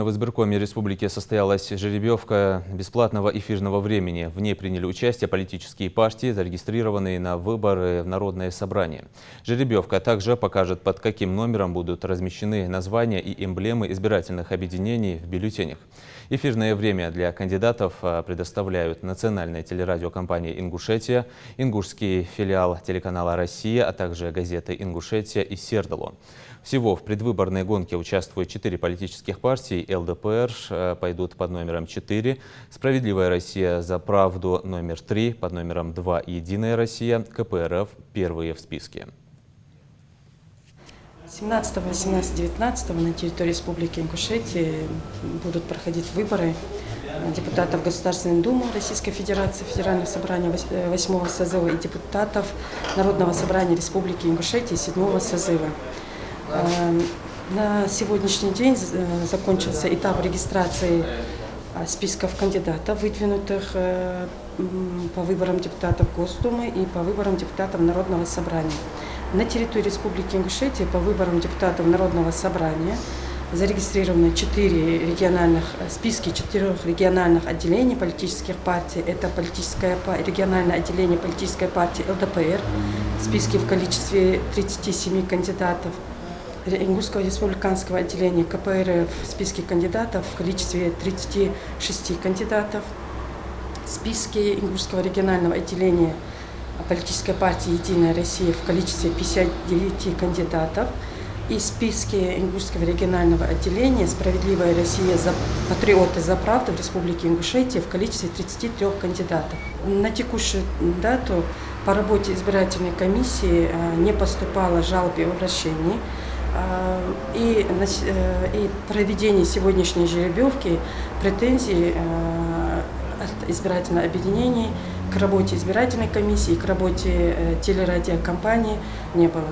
В избиркоме республики состоялась жеребьевка бесплатного эфирного времени. В ней приняли участие политические партии, зарегистрированные на выборы в Народное собрание. Жеребьевка также покажет, под каким номером будут размещены названия и эмблемы избирательных объединений в бюллетенях. Эфирное время для кандидатов предоставляют национальная телерадиокомпания «Ингушетия», ингушский филиал телеканала «Россия», а также газеты «Ингушетия» и «Сердало». Всего в предвыборной гонке участвуют 4 политических партии. ЛДПР пойдут под номером 4, «Справедливая Россия за правду» номер 3, под номером 2 «Единая Россия», КПРФ первые в списке. 17, 18, 19 на территории Республики Ингушетия будут проходить выборы депутатов Государственной Думы Российской Федерации, Федерального собрания 8-го созыва и депутатов Народного собрания Республики Ингушетия 7-го созыва. На сегодняшний день закончился этап регистрации списков кандидатов, выдвинутых по выборам депутатов Госдумы и по выборам депутатов Народного собрания. На территории Республики Ингушетия по выборам депутатов Народного собрания зарегистрированы 4 списки 4 региональных отделений политических партий. Это региональное отделение политической партии ЛДПР, списки в количестве 37 кандидатов. Ингушского республиканского отделения КПРФ списки кандидатов в количестве 36 кандидатов. Списки Ингушского регионального отделения политической партии «Единая Россия» в количестве 59 кандидатов. И списки Ингушского регионального отделения «Справедливая Россия за патриоты за правду» в Республике Ингушетия в количестве 33 кандидатов. На текущую дату по работе избирательной комиссии не поступало жалоб и обращений. И проведение сегодняшней жеребьевки претензий от избирательных объединений к работе избирательной комиссии и к работе телерадиокомпании не было.